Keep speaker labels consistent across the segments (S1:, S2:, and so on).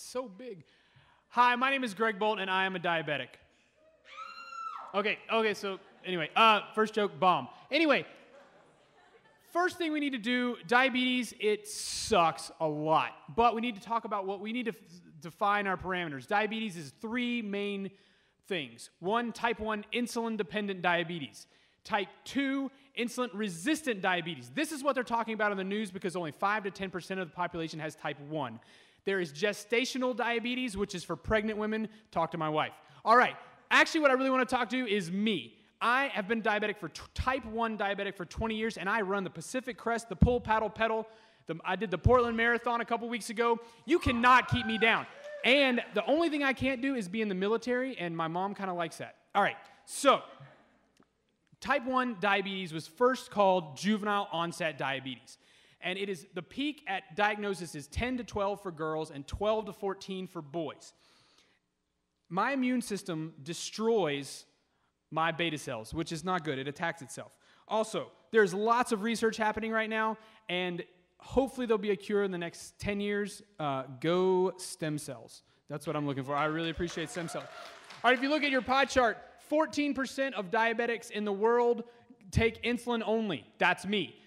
S1: It's so big. Hi, my name is Greg Bolt, and I am a diabetic. Okay, so anyway, first joke, bomb. Anyway, first thing we need to do, diabetes, it sucks a lot. But we need to talk about what we need to define our parameters. Diabetes is three main things. One, type 1 insulin-dependent diabetes. Type 2, insulin-resistant diabetes. This is what they're talking about in the news because only 5 to 10% of the population has type 1. There is gestational diabetes, which is for pregnant women. Talk to my wife. All right. Actually, what I really want to talk to is me. I have been diabetic for type 1 diabetic for 20 years, and I run the Pacific Crest, the pull, paddle, pedal. I did the Portland Marathon a couple weeks ago. You cannot keep me down. And the only thing I can't do is be in the military, and my mom kind of likes that. All right. So type 1 diabetes was first called juvenile onset diabetes. And it is the peak at diagnosis is 10 to 12 for girls and 12 to 14 for boys. My immune system destroys my beta cells, which is not good. It attacks itself. Also, there's lots of research happening right now, and hopefully there'll be a cure in the next 10 years. Go stem cells. That's what I'm looking for. I really appreciate stem cells. All right, if you look at your pie chart, 14% of diabetics in the world take insulin only. That's me.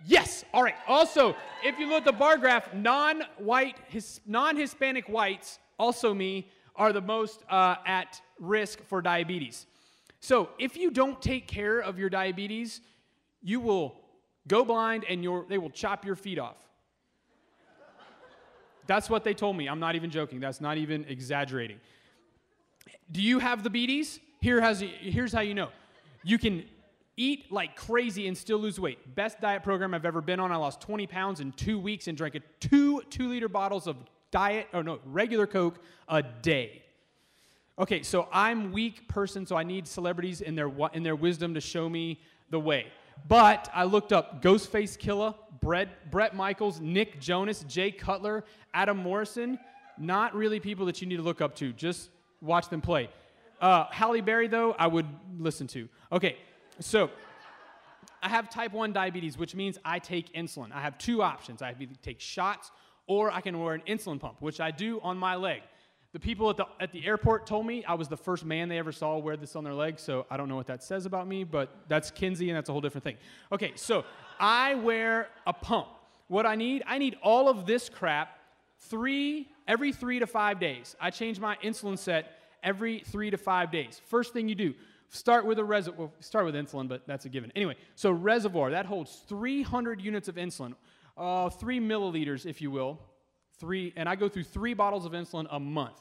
S1: Yes. All right. Also, if you look at the bar graph, non-Hispanic whites, also me, are the most at risk for diabetes. So if you don't take care of your diabetes, you will go blind and they will chop your feet off. That's what they told me. I'm not even joking. That's not even exaggerating. Do you have the beaties? Here's how you know. You can eat like crazy and still lose weight. Best diet program I've ever been on. I lost 20 pounds in 2 weeks and drank two-liter bottles of regular Coke a day. Okay, so I'm a weak person, so I need celebrities in their wisdom to show me the way. But I looked up Ghostface Killah, Bret Michaels, Nick Jonas, Jay Cutler, Adam Morrison. Not really people that you need to look up to. Just watch them play. Halle Berry, though, I would listen to. Okay. So, I have type 1 diabetes, which means I take insulin. I have two options. I either take shots, or I can wear an insulin pump, which I do on my leg. The people at the airport told me I was the first man they ever saw wear this on their leg, so I don't know what that says about me, but that's Kinsey, and that's a whole different thing. Okay, so I wear a pump. What I need all of this crap every 3 to 5 days. I change my insulin set every 3 to 5 days. First thing you do, start with start with insulin, but that's a given. Anyway, so reservoir, that holds 300 units of insulin, 3 milliliters, if you will. And I go through 3 bottles of insulin a month.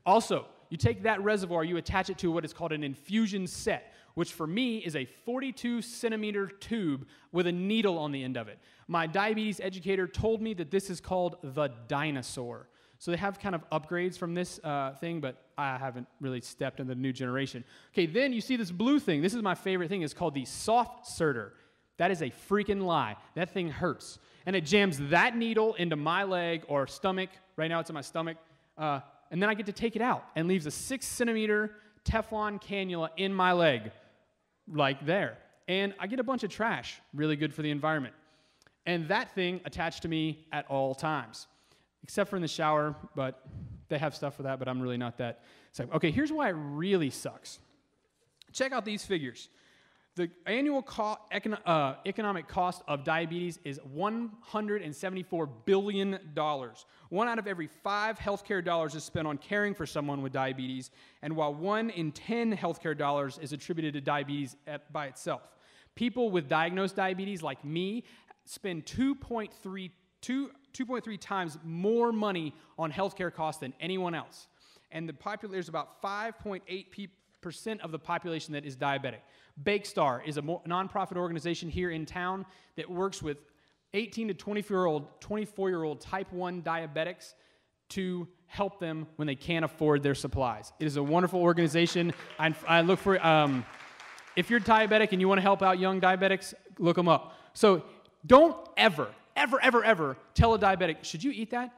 S1: Also, you take that reservoir, you attach it to what is called an infusion set, which for me is a 42-centimeter tube with a needle on the end of it. My diabetes educator told me that this is called the dinosaur. So they have kind of upgrades from this thing, but I haven't really stepped in the new generation. Okay, then you see this blue thing. This is my favorite thing. It's called the soft serter. That is a freaking lie. That thing hurts. And it jams that needle into my leg or stomach. Right now it's in my stomach. And then I get to take it out and leaves a 6-centimeter Teflon cannula in my leg, like there. And I get a bunch of trash. Really good for the environment. And that thing attached to me at all times. Except for in the shower, but they have stuff for that, but I'm really not that. Okay, here's why it really sucks. Check out these figures. The annual economic cost of diabetes is $174 billion. 1 out of every 5 healthcare dollars is spent on caring for someone with diabetes, and while 1 in 10 healthcare dollars is attributed to diabetes by itself. People with diagnosed diabetes, like me, spend 2.3 times more money on healthcare costs than anyone else. And there's about 5.8% of the population that is diabetic. Bake Star is a nonprofit organization here in town that works with 18 to 24-year-old type 1 diabetics to help them when they can't afford their supplies. It is a wonderful organization. I look for, if you're diabetic and you want to help out young diabetics, look them up. So don't ever tell a diabetic, should you eat that?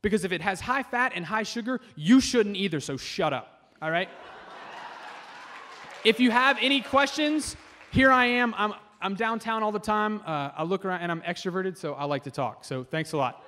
S1: Because if it has high fat and high sugar, you shouldn't either, so shut up, all right? If you have any questions, here I am. I'm downtown all the time. I look around, and I'm extroverted, so I like to talk. So thanks a lot.